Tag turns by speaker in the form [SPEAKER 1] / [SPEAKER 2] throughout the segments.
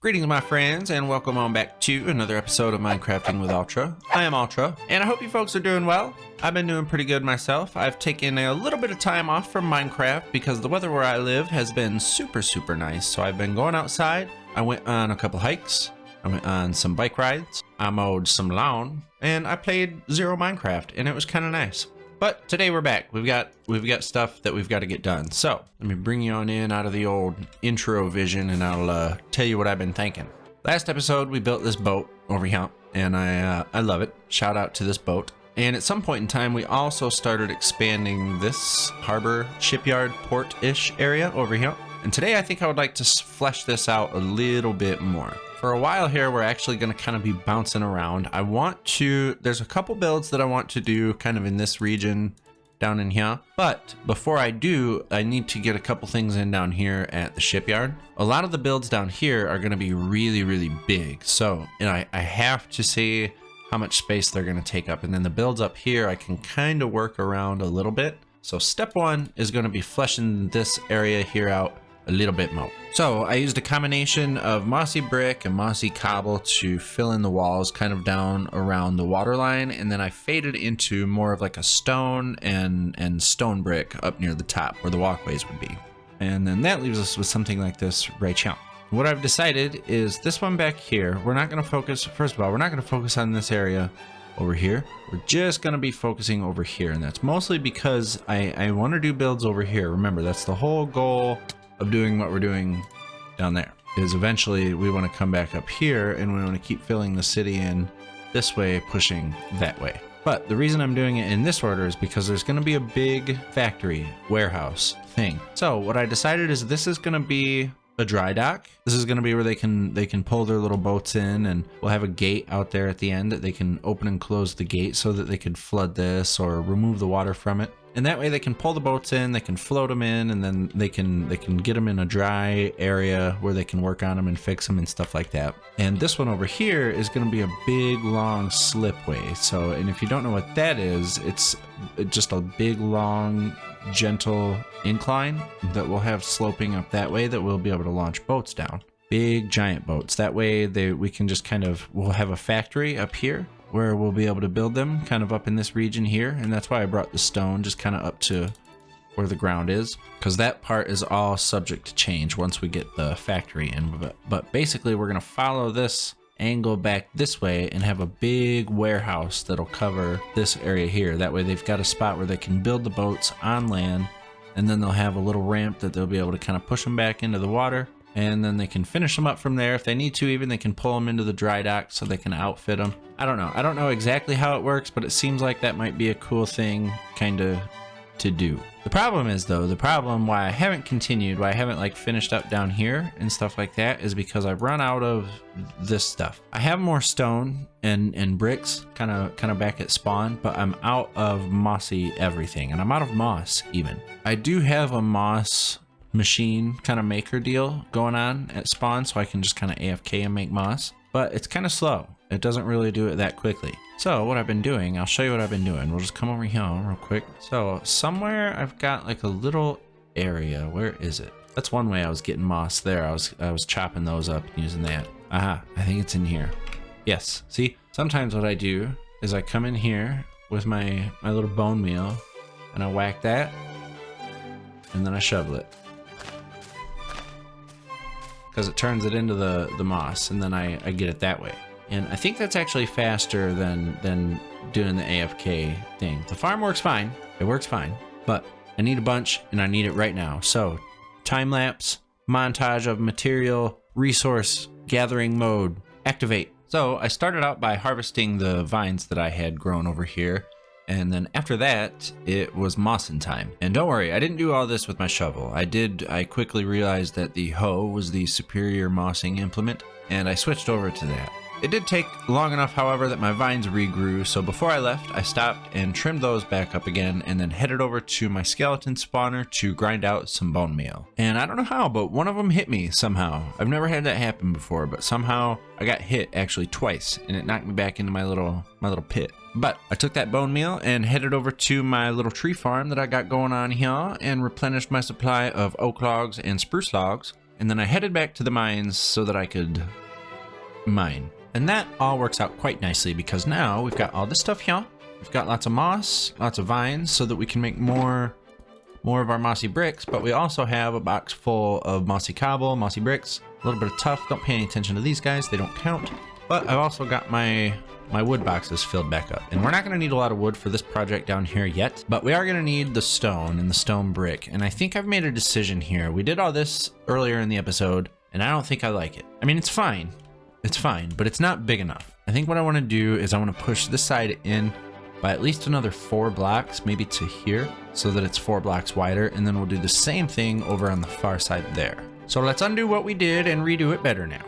[SPEAKER 1] Greetings, my friends, and welcome on back to another episode of Minecrafting with Ultra. I am Ultra, and I hope you folks are doing well. I've been doing pretty good myself. I've taken a little bit of time off from Minecraft because the weather where I live has been super nice. So I've been going outside. I went on a couple hikes. I went on some bike rides. I mowed some lawn, and I played Zero Minecraft, and it was kind of nice. But today we're back. We've got stuff that we've got to get done. So let me bring you on in out of the old intro vision, and I'll tell you what I've been thinking. Last episode we built this boat over here, and I love it. Shout out to this boat. And at some point in time we also started expanding this harbor, shipyard, port-ish area over here. And today I think I would like to flesh this out a little bit more. For a while here, we're actually going to kind of be bouncing around. There's a couple builds that I want to do kind of in this region down in here. But before I do, I need to get a couple things in down here at the shipyard. A lot of the builds down here are going to be really big. So I have to see how much space they're going to take up. And then the builds up here, I can kind of work around a little bit. So step one is going to be fleshing this area here out a little bit more. So I used a combination of mossy brick and mossy cobble to fill in the walls kind of down around the water line, and then I faded into more of like a stone and stone brick up near the top where the walkways would be. And then that leaves us with something like this right here. What I've decided is this one back here, we're not going to focus, first of all, we're not going to focus on this area over here. We're just going to be focusing over here, and that's mostly because I want to do builds over here. Remember, that's the whole goal of doing what we're doing down there, is eventually we want to come back up here and we want to keep filling the city in this way, pushing that way. But the reason I'm doing it in this order is because there's going to be a big factory warehouse thing. So what I decided is this is going to be a dry dock. This is going to be where they can pull their little boats in, and we'll have a gate out there at the end that they can open and close the gate so that they could flood this or remove the water from it. And that way they can pull the boats in, they can float them in, and then they can get them in a dry area where they can work on them and fix them and stuff like that. And this one over here is going to be a big long slipway. So, and if you don't know what that is, it's just a big long gentle incline that we'll have sloping up that way that we'll be able to launch boats down. Big giant boats. That way we can just we'll have a factory up here where we'll be able to build them kind of up in this region here. And that's why I brought the stone just kind of up to where the ground is, because that part is all subject to change once we get the factory in. But basically we're going to follow this angle back this way and have a big warehouse that'll cover this area here. That way they've got a spot where they can build the boats on land, and then they'll have a little ramp that they'll be able to kind of push them back into the water, and then they can finish them up from there. If they need to, even they can pull them into the dry dock so they can outfit them. I don't know exactly how it works, but it seems like that might be a cool thing kind of to do. The problem is though, why I haven't continued, why I haven't like finished up down here and stuff like that, is because I've run out of this stuff. I have more stone and bricks kind of back at spawn, but I'm out of mossy everything, and I'm out of moss even. I do have a moss machine kind of maker deal going on at spawn, so I can just kind of AFK and make moss, but it's kind of slow. It doesn't really do it that quickly. So what I've been doing, I'll show you what I've been doing. We'll just come over here real quick. So somewhere I've got like a little area. Where is it? That's one way I was getting moss there. I was chopping those up and using that. Aha, I think it's in here. Yes, see, sometimes what I do is I come in here with my little bone meal and I whack that and then I shovel it, because it turns it into the moss, and then I get it that way. And I think that's actually faster than doing the AFK thing. The farm works fine. It works fine. But I need a bunch, and I need it right now. So, time-lapse, montage of material, resource, gathering mode, activate. So, I started out by harvesting the vines that I had grown over here. And then after that, it was mossing time. And don't worry, I didn't do all this with my shovel. I quickly realized that the hoe was the superior mossing implement, and I switched over to that. It did take long enough, however, that my vines regrew, so before I left, I stopped and trimmed those back up again, and then headed over to my skeleton spawner to grind out some bone meal. And I don't know how, but one of them hit me somehow. I've never had that happen before, but somehow I got hit actually twice, and it knocked me back into my little pit. But I took that bone meal and headed over to my little tree farm that I got going on here and replenished my supply of oak logs and spruce logs. and then I headed back to the mines so that I could mine. And that all works out quite nicely because now we've got all this stuff here. We've got lots of moss, lots of vines so that we can make more of our mossy bricks, but we also have a box full of mossy cobble, mossy bricks, a little bit of tuff. Don't pay any attention to these guys, they don't count. But I've also got my wood boxes filled back up. And we're not gonna need a lot of wood for this project down here yet, but we are gonna need the stone and the stone brick. And I think I've made a decision here. We did all this earlier in the episode, and I don't think I like it. I mean, it's fine, but it's not big enough. I think what I wanna do is I wanna push this side in by at least another 4 blocks, maybe to here, so that it's 4 blocks wider, and then we'll do the same thing over on the far side there. So let's undo what we did and redo it better now.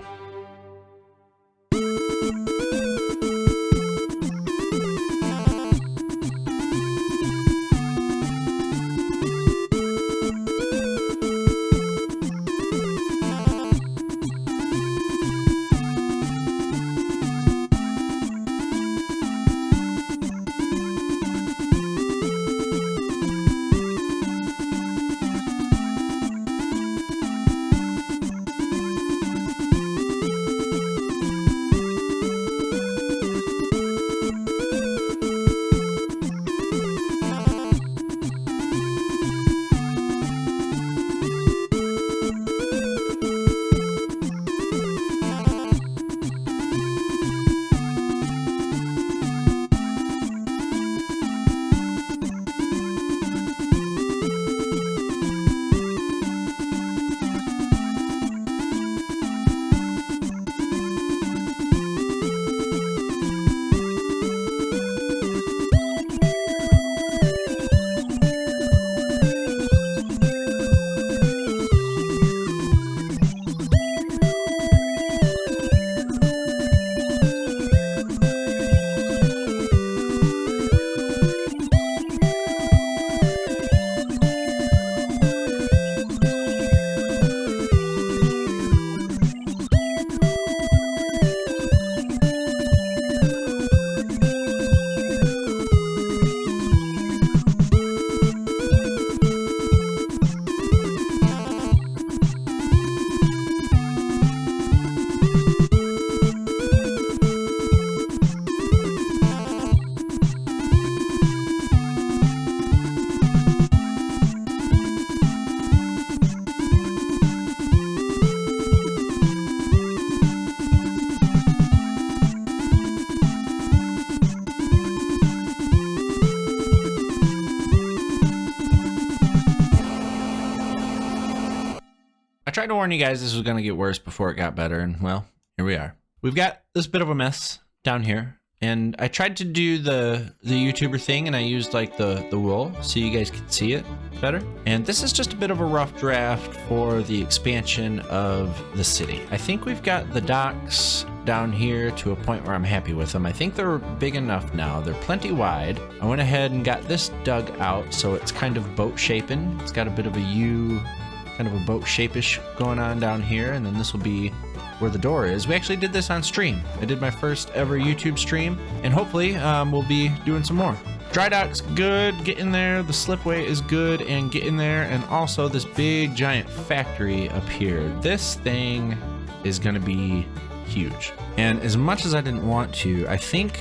[SPEAKER 1] I tried to warn you guys this was going to get worse before it got better, and well, here we are. We've got this bit of a mess down here, and I tried to do the YouTuber thing, and I used like the wool so you guys could see it better. And this is just a bit of a rough draft for the expansion of the city. I think we've got the docks down here to a point where I'm happy with them. I think they're big enough now. They're plenty wide. I went ahead and got this dug out so it's kind of boat shaping. It's got a bit of a U, kind of a boat shape-ish going on down here, and then this will be where the door is. We actually did this on stream. I did my first ever YouTube stream, and hopefully we'll be doing some more. Dry dock's good, get in there. The slipway is good, and get in there. And also this big giant factory up here. This thing is gonna be huge. And as much as I didn't want to, I think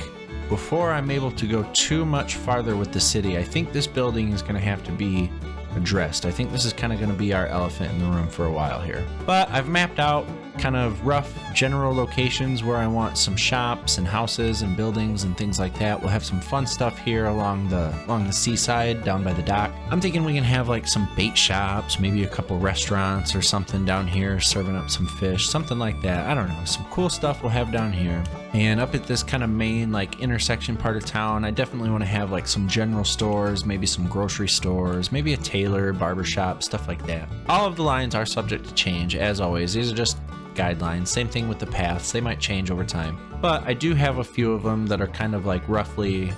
[SPEAKER 1] before I'm able to go too much farther with the city, I think this building is gonna have to be addressed. I think this is kind of going to be our elephant in the room for a while here. But I've mapped out kind of rough general locations where I want some shops and houses and buildings and things like that. We'll have some fun stuff here along the seaside down by the dock. I'm thinking we can have like some bait shops, maybe a couple restaurants or something down here serving up some fish, something like that. I don't know, some cool stuff we'll have down here. And up at this kind of main like intersection part of town, I definitely want to have like some general stores, maybe some grocery stores, maybe a tailor, barbershop, stuff like that. All of the lines are subject to change, as always. These are just guidelines. Same thing with the paths. They might change over time. But I do have a few of them that are kind of like roughly,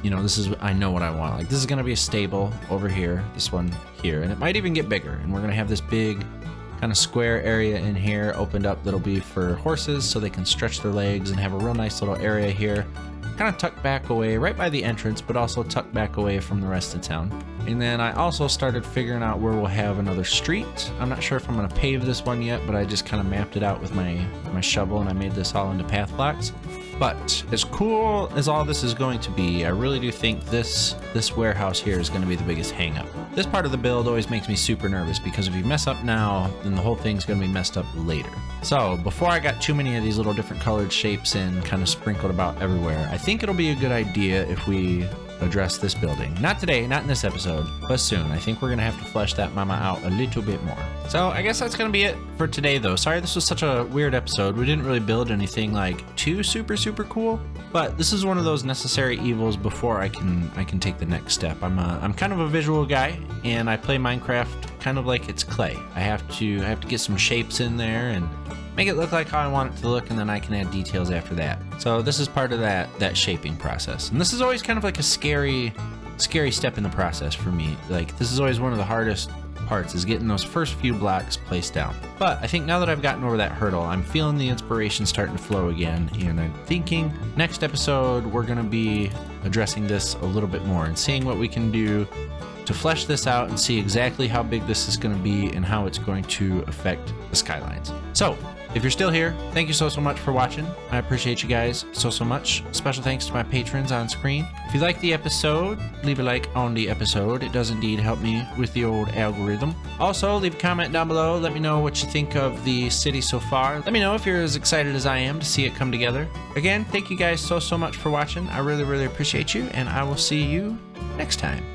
[SPEAKER 1] you know, I know what I want. Like this is going to be a stable over here, this one here, and it might even get bigger. And we're going to have this big kind of square area in here opened up that'll be for horses so they can stretch their legs and have a real nice little area here. kind of tucked back away right by the entrance, but also tucked back away from the rest of town. And then I also started figuring out where we'll have another street. I'm not sure if I'm going to pave this one yet, but I just kind of mapped it out with my shovel, and I made this all into path blocks. But as cool as all this is going to be, I really do think this warehouse here is going to be the biggest hang up. This part of the build always makes me super nervous, because if you mess up now, then the whole thing's going to be messed up later. So before I got too many of these little different colored shapes and kind of sprinkled about everywhere, I think it'll be a good idea if we address this building. Not today, not in this episode, but soon. I think we're gonna have to flesh that mama out a little bit more. So I guess that's gonna be it for today though. Sorry this was such a weird episode. We didn't really build anything like too super cool, but this is one of those necessary evils before I can take the next step. I'm kind of a visual guy, and I play Minecraft kind of like it's clay. I have to get some shapes in there and make it look like how I want it to look, and then I can add details after that. So this is part of that shaping process. And this is always kind of like a scary step in the process for me. Like, this is always one of the hardest parts, is getting those first few blocks placed down. But I think now that I've gotten over that hurdle, I'm feeling the inspiration starting to flow again, and I'm thinking next episode we're gonna be addressing this a little bit more and seeing what we can do to flesh this out and see exactly how big this is going to be and how it's going to affect the skylines. So if you're still here, thank you so much for watching. I appreciate you guys so much. Special thanks to my patrons on screen. If you like the episode, leave a like on the episode. It does indeed help me with the old algorithm. Also, leave a comment down below. Let me know what you think of the city so far. Let me know if you're as excited as I am to see it come together. Again, thank you guys so much for watching. I really appreciate you, and I will see you next time.